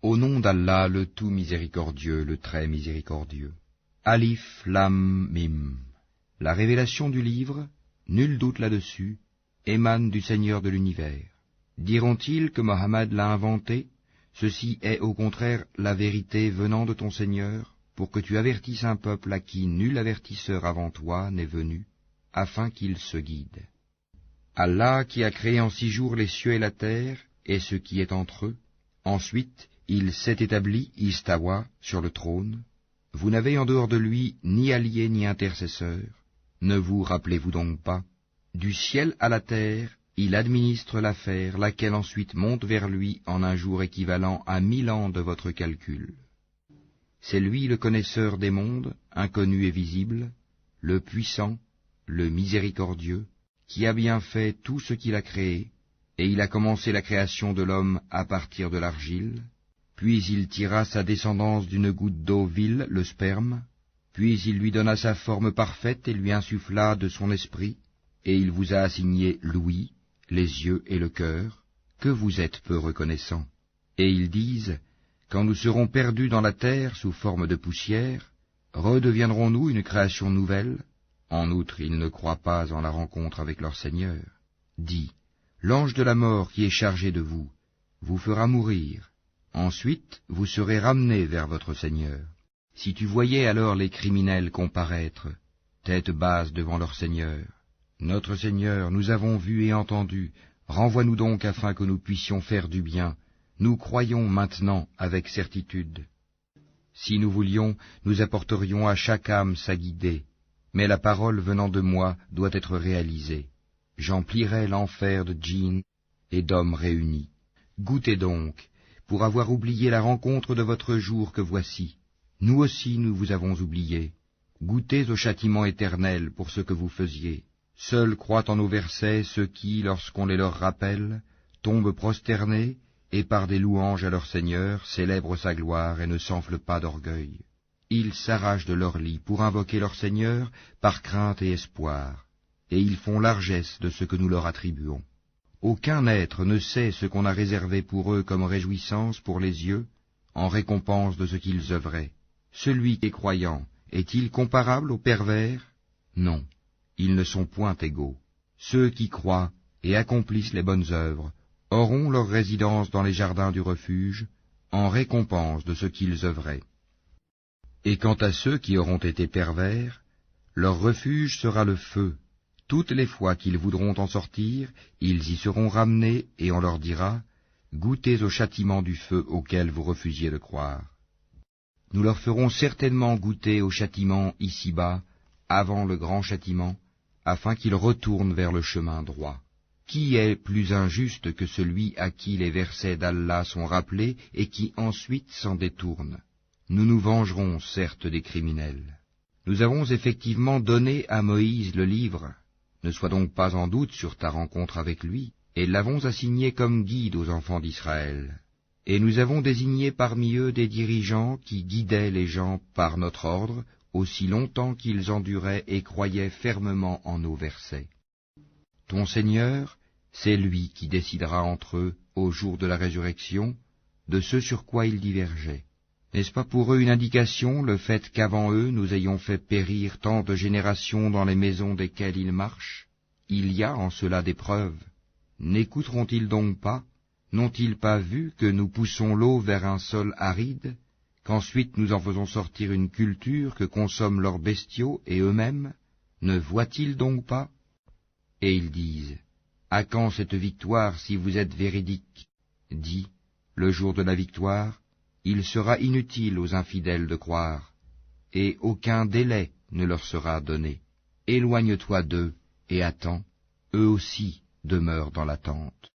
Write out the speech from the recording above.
Au nom d'Allah, le tout miséricordieux, le très miséricordieux. Alif, Lam, Mim. La révélation du livre, nul doute là-dessus, émane du Seigneur de l'univers. Diront-ils que Mohammed l'a inventé? Ceci est au contraire la vérité venant de ton Seigneur, pour que tu avertisses un peuple à qui nul avertisseur avant toi n'est venu, afin qu'il se guide. Allah qui a créé en 6 jours les cieux et la terre, et ce qui est entre eux. Ensuite, il s'est établi, istawa, sur le trône. Vous n'avez en dehors de lui ni allié ni intercesseur. Ne vous rappelez-vous donc pas? Du ciel à la terre, il administre l'affaire, laquelle ensuite monte vers lui en un jour équivalent à 1000 ans de votre calcul. C'est lui le connaisseur des mondes, inconnu et visible, le puissant, le miséricordieux, qui a bien fait tout ce qu'il a créé, et il a commencé la création de l'homme à partir de l'argile, puis il tira sa descendance d'une goutte d'eau vile, le sperme, puis il lui donna sa forme parfaite et lui insuffla de son esprit, et il vous a assigné l'ouïe, les yeux et le cœur, que vous êtes peu reconnaissants. Et ils disent, quand nous serons perdus dans la terre sous forme de poussière, redeviendrons-nous une création nouvelle? En outre, ils ne croient pas en la rencontre avec leur Seigneur. Dis, l'ange de la mort qui est chargé de vous, vous fera mourir. Ensuite, vous serez ramenés vers votre Seigneur. Si tu voyais alors les criminels comparaître, tête basse devant leur Seigneur. Notre Seigneur, nous avons vu et entendu, renvoie-nous donc afin que nous puissions faire du bien. Nous croyons maintenant avec certitude. Si nous voulions, nous apporterions à chaque âme sa guidée. Mais la parole venant de moi doit être réalisée. J'emplirai l'enfer de djinns et d'hommes réunis. Goûtez donc, pour avoir oublié la rencontre de votre jour que voici. Nous aussi nous vous avons oublié. Goûtez au châtiment éternel pour ce que vous faisiez. Seuls croient en nos versets ceux qui, lorsqu'on les leur rappelle, tombent prosternés et par des louanges à leur Seigneur célèbrent sa gloire et ne s'enflent pas d'orgueil. Ils s'arrachent de leur lit pour invoquer leur Seigneur par crainte et espoir, et ils font largesse de ce que nous leur attribuons. Aucun être ne sait ce qu'on a réservé pour eux comme réjouissance pour les yeux, en récompense de ce qu'ils œuvraient. Celui qui est croyant, est-il comparable aux pervers? Non, ils ne sont point égaux. Ceux qui croient et accomplissent les bonnes œuvres auront leur résidence dans les jardins du refuge, en récompense de ce qu'ils œuvraient. Et quant à ceux qui auront été pervers, leur refuge sera le feu. Toutes les fois qu'ils voudront en sortir, ils y seront ramenés, et on leur dira, « Goûtez au châtiment du feu auquel vous refusiez de croire. » Nous leur ferons certainement goûter au châtiment ici-bas, avant le grand châtiment, afin qu'ils retournent vers le chemin droit. Qui est plus injuste que celui à qui les versets d'Allah sont rappelés et qui ensuite s'en détourne? Nous nous vengerons certes des criminels. Nous avons effectivement donné à Moïse le livre. Ne sois donc pas en doute sur ta rencontre avec lui, et l'avons assigné comme guide aux enfants d'Israël. Et nous avons désigné parmi eux des dirigeants qui guidaient les gens par notre ordre, aussi longtemps qu'ils enduraient et croyaient fermement en nos versets. Ton Seigneur, c'est lui qui décidera entre eux, au jour de la résurrection, de ce sur quoi ils divergeaient. N'est-ce pas pour eux une indication, le fait qu'avant eux nous ayons fait périr tant de générations dans les maisons desquelles ils marchent? Il y a en cela des preuves. N'écouteront-ils donc pas? N'ont-ils pas vu que nous poussons l'eau vers un sol aride, qu'ensuite nous en faisons sortir une culture que consomment leurs bestiaux et eux-mêmes? Ne voient-ils donc pas? Et ils disent, à quand cette victoire si vous êtes véridique? Dis, le jour de la victoire, il sera inutile aux infidèles de croire, et aucun délai ne leur sera donné. Éloigne-toi d'eux et attends, eux aussi demeurent dans l'attente.